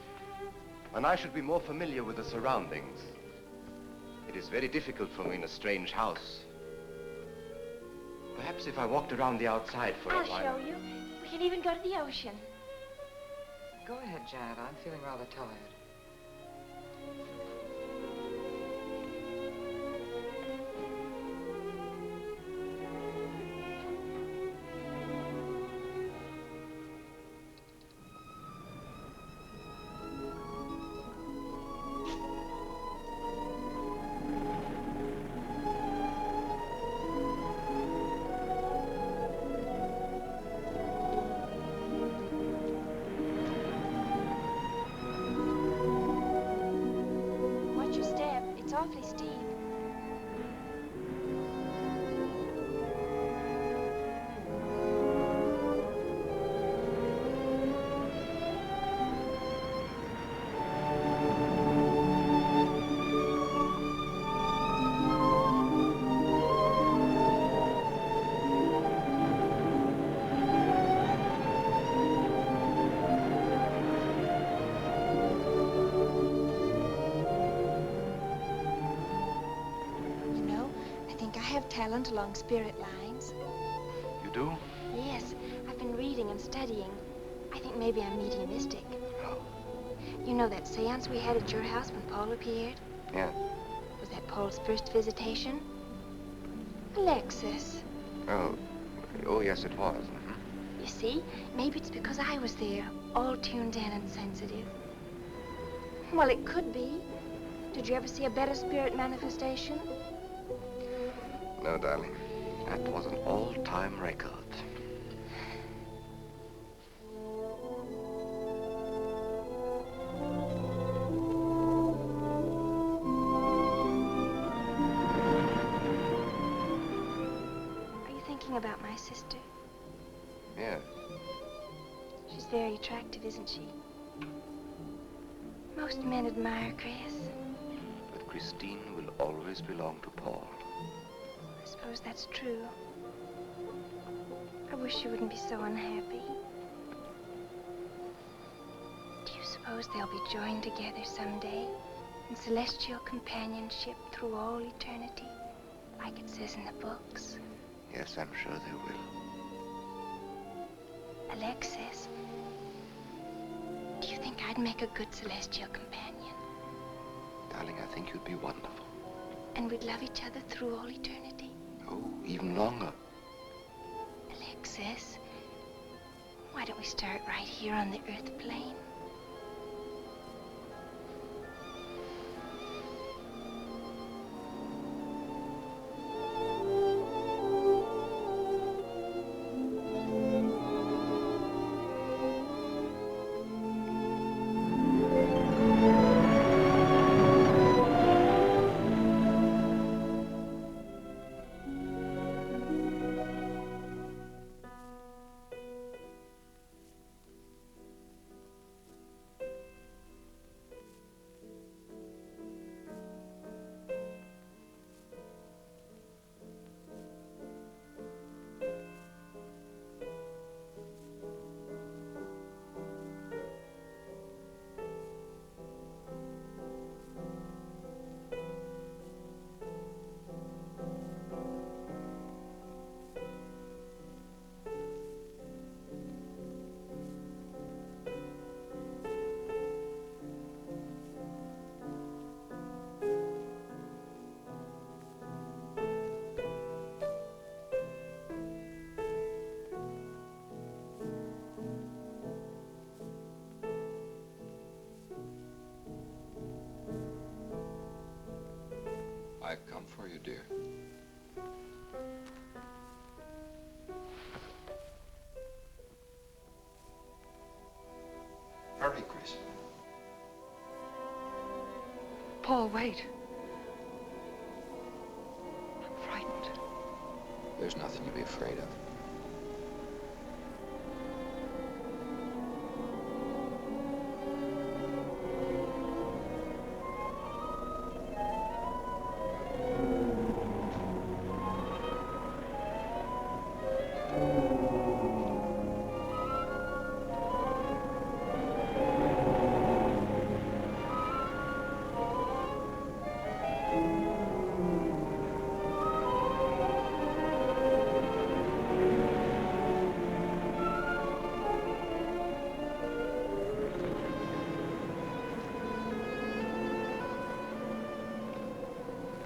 And I should be more familiar with the surroundings. It is very difficult for me in a strange house. Perhaps if I walked around the outside for a while... I'll show you. We can even go to the ocean. Go ahead, Janet. I'm feeling rather tired. Awfully steep. Talent along spirit lines. You do? Yes, I've been reading and studying. I think maybe I'm mediumistic. Oh. You know that seance we had at your house when Paul appeared? Yeah. Was that Paul's first visitation? Alexis. Oh, yes, it was. You see, maybe it's because I was there, all tuned in and sensitive. Well, it could be. Did you ever see a better spirit manifestation? No, darling. That was an all-time record. Are you thinking about my sister? Yeah. She's very attractive, isn't she? Most men admire Chris. But Christine will always belong to Paul. I suppose that's true. I wish you wouldn't be so unhappy. Do you suppose they'll be joined together someday in celestial companionship through all eternity, like it says in the books? Yes, I'm sure they will. Alexis, do you think I'd make a good celestial companion? Darling, I think you'd be wonderful. And we'd love each other through all eternity? Oh, even longer. Alexis, why don't we start right here on the earth plane? you, dear? Hurry, Chris. Paul, wait. I'm frightened. There's nothing to be afraid of.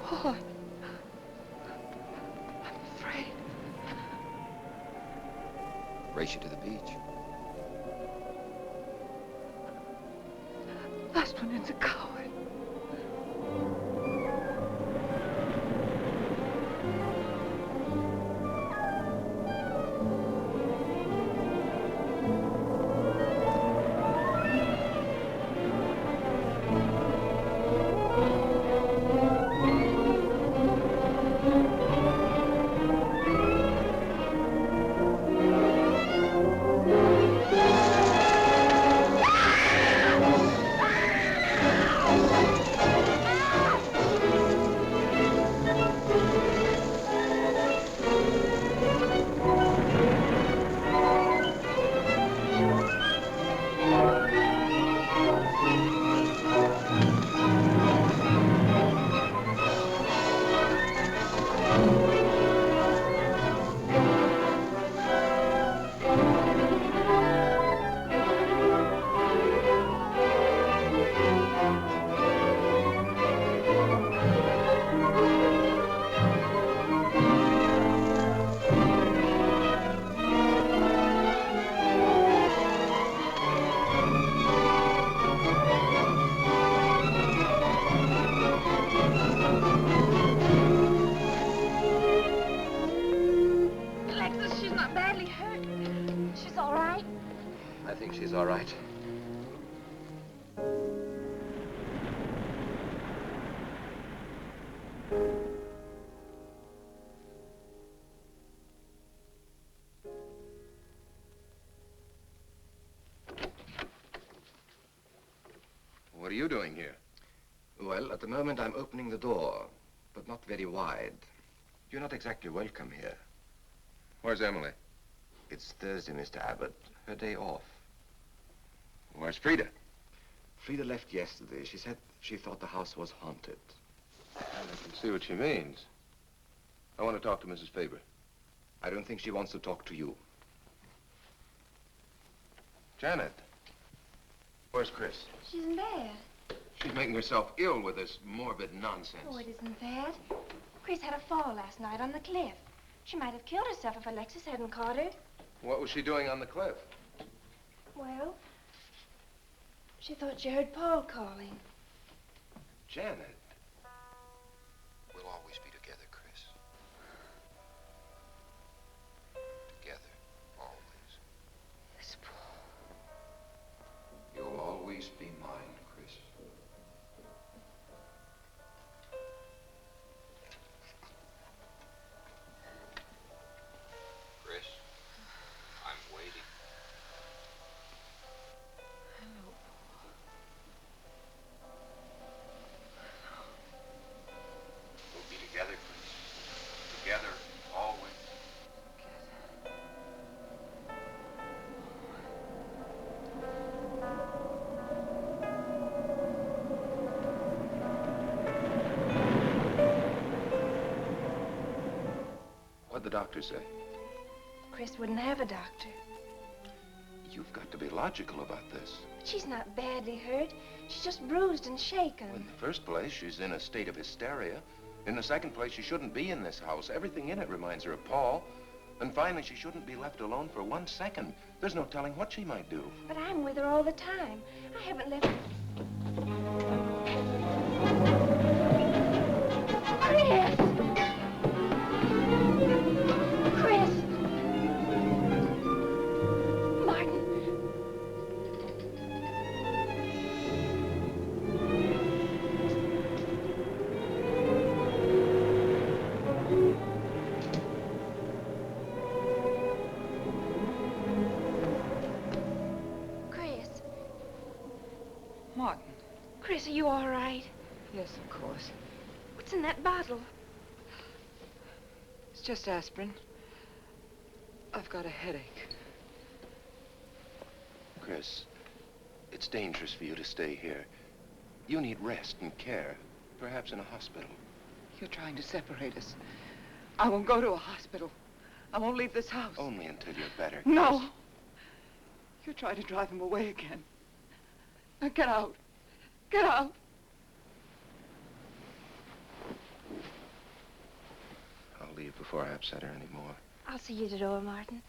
Paul, I'm afraid. Race you to the beach. Last one in's a coward. I think she's all right. What are you doing here? Well, at the moment I'm opening the door, but not very wide. You're not exactly welcome here. Where's Emily? It's Thursday, Mr. Abbott. Her day off. Where's Frida? Frida left yesterday. She said she thought the house was haunted. I can see what she means. I want to talk to Mrs. Faber. I don't think she wants to talk to you. Janet. Where's Chris? She's in bed. She's making herself ill with this morbid nonsense. Oh, it isn't that. Chris had a fall last night on the cliff. She might have killed herself if Alexis hadn't caught her. What was she doing on the cliff? Well, she thought she heard Paul calling. Janet. We'll always be together, Chris. Together, always. This Paul. You'll always be mine, Chris. Chris, I'm waiting. We'll be together, Chris. Together, always. What'd the doctor say? Chris wouldn't have a doctor. You've got to be logical about this. But she's not badly hurt. She's just bruised and shaken. Well, in the first place, she's in a state of hysteria. In the second place, she shouldn't be in this house. Everything in it reminds her of Paul. And finally, she shouldn't be left alone for 1 second. There's no telling what she might do. But I'm with her all the time. I haven't left... Chris! Yes, of course. What's in that bottle? It's just aspirin. I've got a headache. Chris, it's dangerous for you to stay here. You need rest and care, perhaps in a hospital. You're trying to separate us. I won't go to a hospital. I won't leave this house. Only until you're better. No. Chris. You're trying to drive him away again. Now get out. Get out. I'll leave before I upset her anymore. I'll see you at the door, Martin.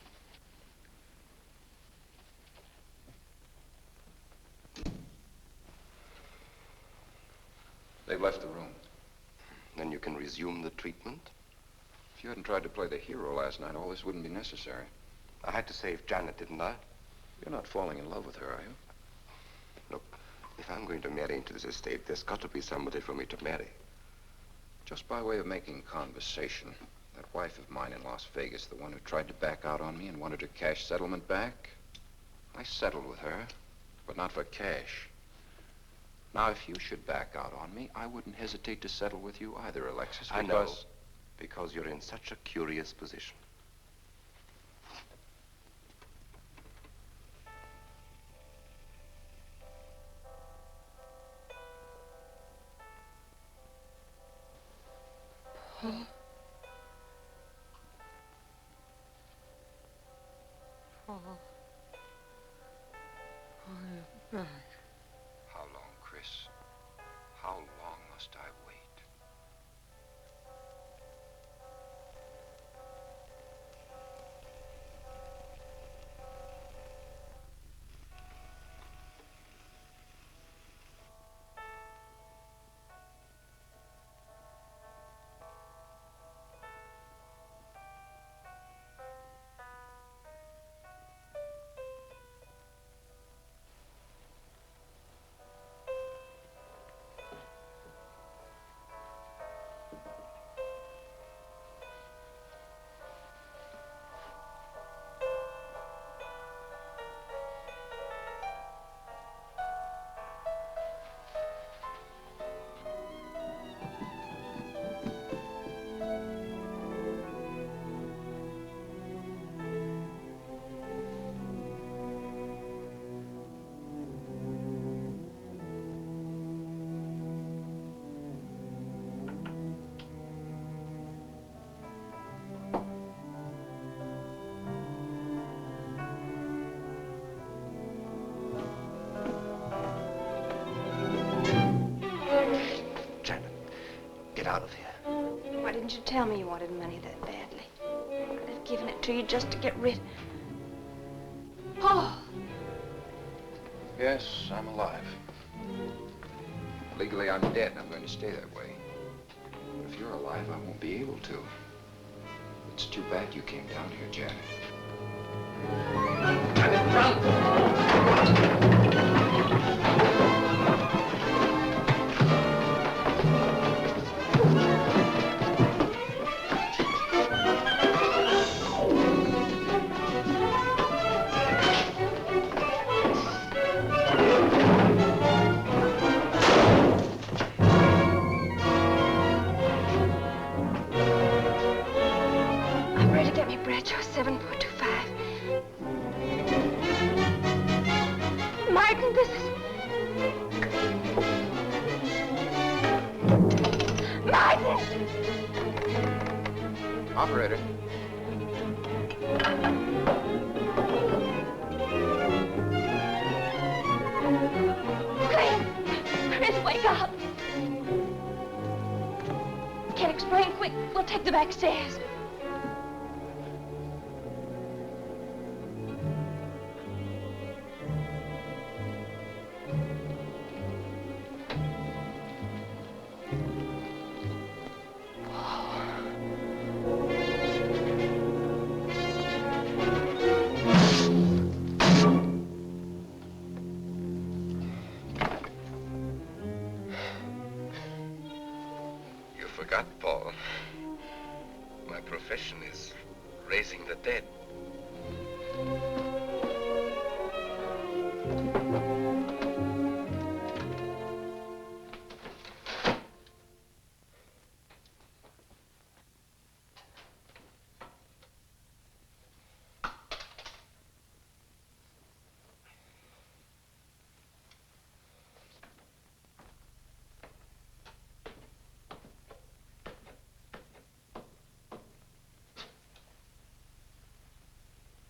They've left the room. Then you can resume the treatment? If you hadn't tried to play the hero last night, all this wouldn't be necessary. I had to save Janet, didn't I? You're not falling in love with her, are you? Look, if I'm going to marry into this estate, there's got to be somebody for me to marry. Just by way of making conversation, that wife of mine in Las Vegas, the one who tried to back out on me and wanted her cash settlement back, I settled with her, but not for cash. Now, if you should back out on me, I wouldn't hesitate to settle with you either, Alexis, because... I know, because you're in such a curious position. Paul. Paul. Paul, you're back. How long, Chris? How long must I wait? Get out of here. Why didn't you tell me you wanted money that badly? I'd have given it to you just to get rid... Paul! Yes, I'm alive. Legally, I'm dead, and I'm going to stay that way. But if you're alive, I won't be able to. It's too bad you came down here, Janet. Janet, run! Operator. Chris, wake up! Can't explain. Quick, we'll take the back stairs. Forgot, Paul. My profession is raising the dead.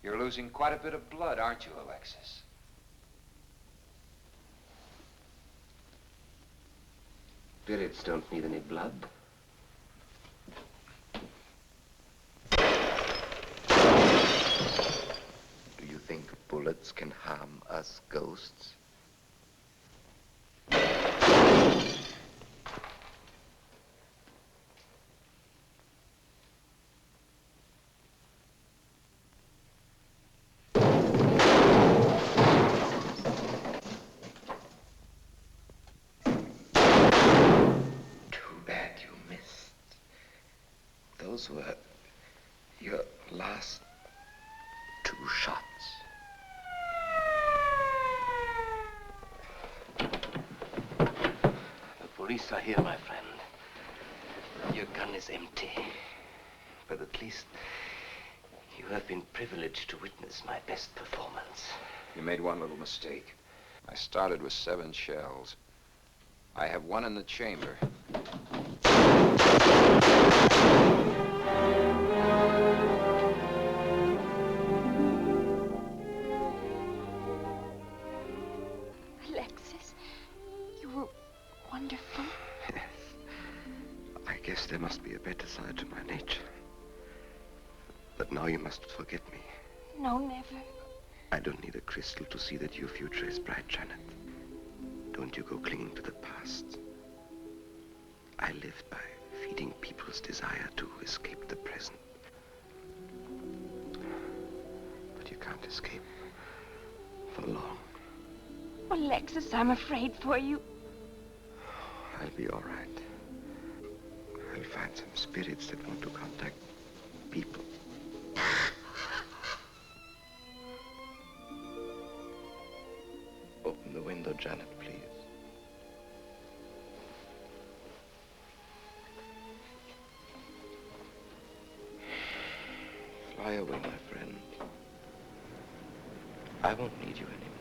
You're losing quite a bit of blood, aren't you, Alexis? Spirits don't need any blood. Do you think bullets can harm us ghosts? Those were your last 2 shots. The police are here, my friend. Your gun is empty. But at least you have been privileged to witness my best performance. You made one little mistake. I started with 7 shells. I have 1 in the chamber. Alexis, you were wonderful. Yes. I guess there must be a better side to my nature. But now you must forget me. No, never. I don't need a crystal to see that your future is bright, Janet. Don't you go clinging to the past. I lived by feeding people's desire to escape the present. But you can't escape for long. Oh, Alexis, I'm afraid for you. I'll be all right. I'll find some spirits that want to contact people. Open the window, Janet, please. Fly away, my friend. I won't need you anymore.